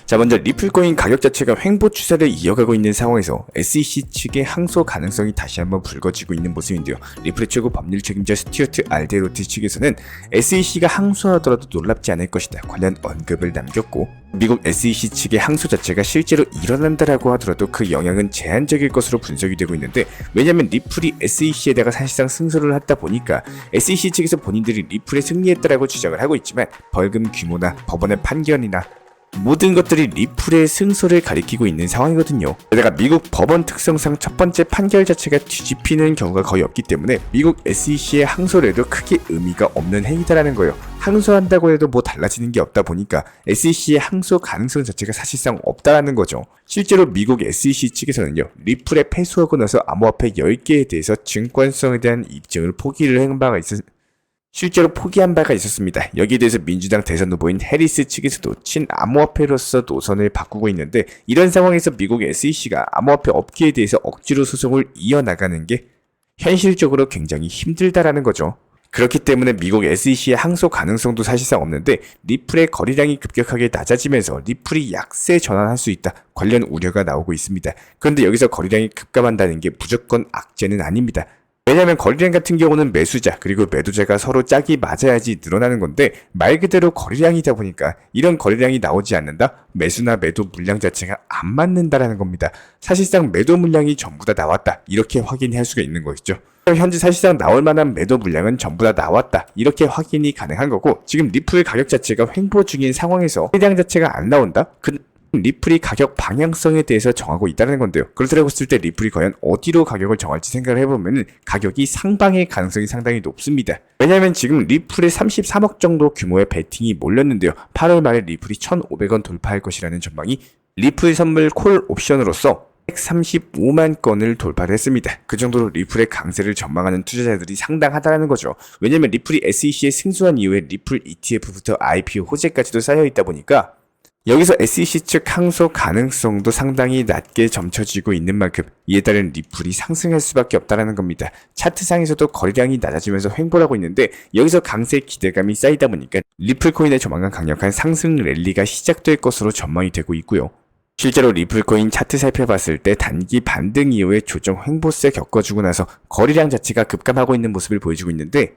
자, 먼저 리플코인 가격 자체가 횡보 추세를 이어가고 있는 상황에서 SEC 측의 항소 가능성이 다시 한번 불거지고 있는 모습인데요. 리플의 최고 법률 책임자 스튜어트 알데로티 측에서는 SEC가 항소하더라도 놀랍지 않을 것이다 관련 언급을 남겼고, 미국 SEC 측의 항소 자체가 실제로 일어난다라고 하더라도 그 영향은 제한적일 것으로 분석이 되고 있는데, 왜냐면 리플이 SEC에다가 사실상 승소를 하다 보니까 SEC 측에서 본인들이 리플에 승리했다라고 주장을 하고 있지만 벌금 규모나 법원의 판결이나 모든 것들이 리플의 승소를 가리키고 있는 상황이거든요. 게다가 미국 법원 특성상 첫 번째 판결 자체가 뒤집히는 경우가 거의 없기 때문에 미국 SEC의 항소를 해도 크게 의미가 없는 행위다라는 거예요. 항소한다고 해도 뭐 달라지는 게 없다 보니까 SEC의 항소 가능성 자체가 사실상 없다라는 거죠. 실제로 미국 SEC 측에서는요, 리플에 패소하고 나서 암호화폐 10개에 대해서 증권성에 대한 입증을 실제로 포기한 바가 있었습니다. 여기에 대해서 민주당 대선 후보인 해리스 측에서도 친암호화폐로서 노선을 바꾸고 있는데, 이런 상황에서 미국 SEC가 암호화폐 업계에 대해서 억지로 소송을 이어나가는 게 현실적으로 굉장히 힘들다라는 거죠. 그렇기 때문에 미국 SEC의 항소 가능성도 사실상 없는데, 리플의 거래량이 급격하게 낮아지면서 리플이 약세 전환할 수 있다 관련 우려가 나오고 있습니다. 그런데 여기서 거래량이 급감한다는 게 무조건 악재는 아닙니다. 왜냐하면 거래량 같은 경우는 매수자 그리고 매도자가 서로 짝이 맞아야지 늘어나는 건데, 말 그대로 거래량이다 보니까 이런 거래량이 나오지 않는다? 매수나 매도 물량 자체가 안 맞는다라는 겁니다. 사실상 매도 물량이 전부 다 나왔다 이렇게 확인할 수가 있는 것이죠. 현재 사실상 나올 만한 매도 물량은 전부 다 나왔다 이렇게 확인이 가능한 거고, 지금 리플 가격 자체가 횡보 중인 상황에서 거래량 자체가 안 나온다? 리플이 가격 방향성에 대해서 정하고 있다는 건데요. 그렇다고 했을 때 리플이 과연 어디로 가격을 정할지 생각을 해보면 가격이 상방의 가능성이 상당히 높습니다. 왜냐하면 지금 리플에 33억 정도 규모의 베팅이 몰렸는데요. 8월 말에 리플이 1,500원 돌파할 것이라는 전망이 리플 선물 콜 옵션으로서 135만 건을 돌파를 했습니다. 그 정도로 리플의 강세를 전망하는 투자자들이 상당하다는 거죠. 왜냐면 리플이 SEC에 승소한 이후에 리플 ETF부터 IPO 호재까지도 쌓여있다 보니까 여기서 SEC 측 항소 가능성도 상당히 낮게 점쳐지고 있는 만큼 이에 따른 리플이 상승할 수밖에 없다는 겁니다. 차트상에서도 거래량이 낮아지면서 횡보하고 있는데, 여기서 강세 기대감이 쌓이다 보니까 리플코인의 조만간 강력한 상승 랠리가 시작될 것으로 전망이 되고 있고요. 실제로 리플코인 차트 살펴봤을 때 단기 반등 이후에 조정 횡보세 겪어주고 나서 거래량 자체가 급감하고 있는 모습을 보여주고 있는데,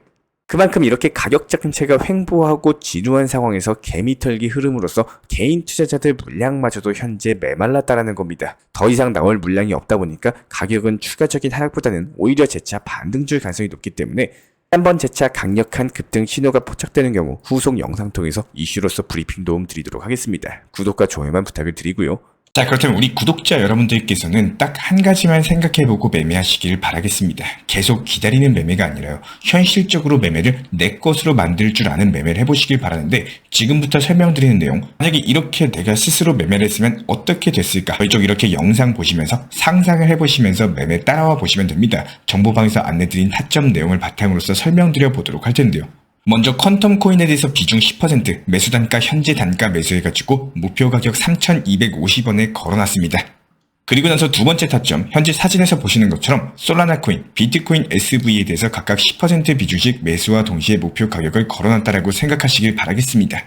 그만큼 이렇게 가격 자체가 횡보하고 지루한 상황에서 개미털기 흐름으로써 개인 투자자들 물량마저도 현재 메말랐다라는 겁니다. 더 이상 나올 물량이 없다 보니까 가격은 추가적인 하락보다는 오히려 재차 반등줄 가능성이 높기 때문에 한번 재차 강력한 급등 신호가 포착되는 경우 후속 영상 통해서 이슈로서 브리핑 도움 드리도록 하겠습니다. 구독과 좋아요만 부탁을 드리고요. 자, 그렇다면 우리 구독자 여러분들께서는 딱 한 가지만 생각해보고 매매하시길 바라겠습니다. 계속 기다리는 매매가 아니라요, 현실적으로 매매를 내 것으로 만들 줄 아는 매매를 해보시길 바라는데, 지금부터 설명드리는 내용, 만약에 이렇게 내가 스스로 매매를 했으면 어떻게 됐을까, 이쪽 이렇게 영상 보시면서 상상을 해보시면서 매매 따라와 보시면 됩니다. 정보방에서 안내드린 타점 내용을 바탕으로서 설명드려 보도록 할 텐데요. 먼저 퀀텀 코인에 대해서 비중 10%, 매수 단가 현재 단가 매수해가지고 목표 가격 3,250원에 걸어놨습니다. 그리고 나서 두 번째 타점, 현재 사진에서 보시는 것처럼 솔라나 코인, 비트코인 SV에 대해서 각각 10% 비중씩 매수와 동시에 목표 가격을 걸어놨다라고 생각하시길 바라겠습니다.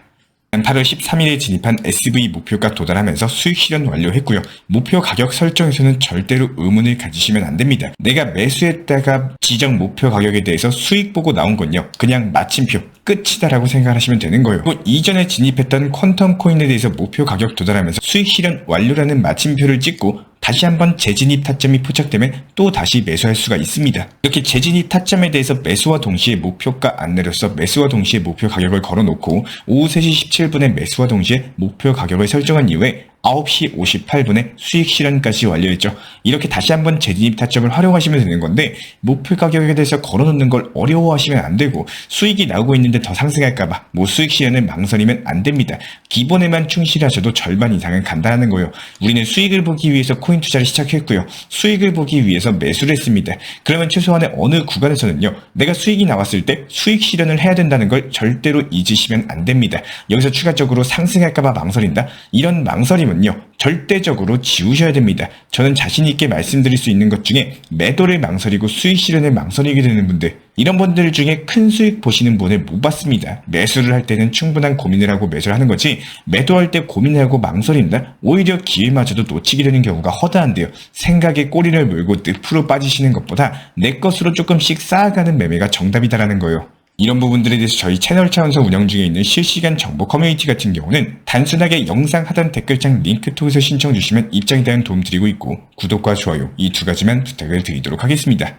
8월 13일에 진입한 SV 목표가 도달하면서 수익 실현 완료했고요. 목표 가격 설정에서는 절대로 의문을 가지시면 안 됩니다. 내가 매수했다가 지정 목표 가격에 대해서 수익 보고 나온 건요, 그냥 마침표, 끝이다라고 생각하시면 되는 거예요. 그리고 이전에 진입했던 퀀텀 코인에 대해서 목표 가격 도달하면서 수익 실현 완료라는 마침표를 찍고 다시 한번 재진입 타점이 포착되면 또 다시 매수할 수가 있습니다. 이렇게 재진입 타점에 대해서 매수와 동시에 목표가 안 내려서 매수와 동시에 목표 가격을 걸어놓고 오후 3시 17분에 매수와 동시에 목표 가격을 설정한 이후에 9시 58분에 수익 실현까지 완료했죠. 이렇게 다시 한번 재진입 타점을 활용하시면 되는 건데, 목표 가격에 대해서 걸어놓는 걸 어려워하시면 안 되고, 수익이 나오고 있는데 더 상승할까봐 수익 실현을 망설이면 안 됩니다. 기본에만 충실하셔도 절반 이상은 간다는 거예요. 우리는 수익을 보기 위해서 코인 투자를 시작했고요, 수익을 보기 위해서 매수를 했습니다. 그러면 최소한의 어느 구간에서는요, 내가 수익이 나왔을 때 수익 실현을 해야 된다는 걸 절대로 잊으시면 안 됩니다. 여기서 추가적으로 상승할까봐 망설인다? 이런 망설임은 절대적으로 지우셔야 됩니다. 저는 자신 있게 말씀드릴 수 있는 것 중에 매도를 망설이고 수익 실현을 망설이게 되는 분들, 이런 분들 중에 큰 수익 보시는 분을 못 봤습니다. 매수를 할 때는 충분한 고민을 하고 매수를 하는 거지 매도할 때 고민하고 망설인다? 오히려 기회마저도 놓치게 되는 경우가 허다한데요. 생각에 꼬리를 물고 늪으로 빠지시는 것보다 내 것으로 조금씩 쌓아가는 매매가 정답이다라는 거예요. 이런 부분들에 대해서 저희 채널 차원에서 운영 중에 있는 실시간 정보 커뮤니티 같은 경우는 단순하게 영상 하단 댓글창 링크 통해서 신청 주시면 입장에 대한 도움 드리고 있고 구독과 좋아요 이 두 가지만 부탁을 드리도록 하겠습니다.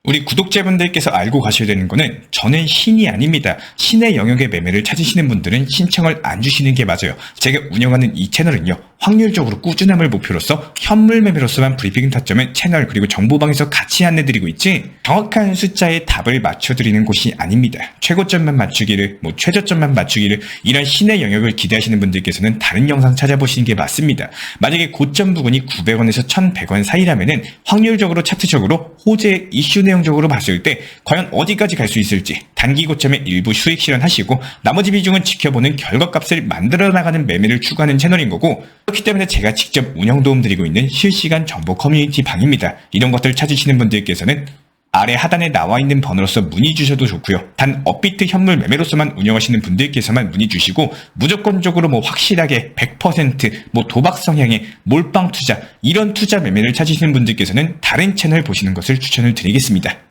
우리 구독자분들께서 알고 가셔야 되는 거는 저는 신이 아닙니다. 신의 영역의 매매를 찾으시는 분들은 신청을 안 주시는 게 맞아요. 제가 운영하는 이 채널은요. 확률적으로 꾸준함을 목표로서 현물 매매로서만 브리핑 타점은 채널 그리고 정보방에서 같이 안내드리고 있지 정확한 숫자의 답을 맞춰드리는 곳이 아닙니다. 최고점만 맞추기를 최저점만 맞추기를 이런 신의 영역을 기대하시는 분들께서는 다른 영상 찾아보시는 게 맞습니다. 만약에 고점 부근이 900원에서 1100원 사이라면은 확률적으로 차트적으로 호재 이슈 내용적으로 봤을 때 과연 어디까지 갈 수 있을지 단기 고점에 일부 수익 실현하시고 나머지 비중은 지켜보는 결과값을 만들어 나가는 매매를 추구하는 채널인 거고 그렇기 때문에 제가 직접 운영 도움 드리고 있는 실시간 정보 커뮤니티 방입니다. 이런 것들 찾으시는 분들께서는 아래 하단에 나와 있는 번호로서 문의 주셔도 좋고요. 단 업비트 현물 매매로서만 운영하시는 분들께서만 문의 주시고 무조건적으로 확실하게 100% 도박 성향의 몰빵 투자 이런 투자 매매를 찾으시는 분들께서는 다른 채널 보시는 것을 추천을 드리겠습니다.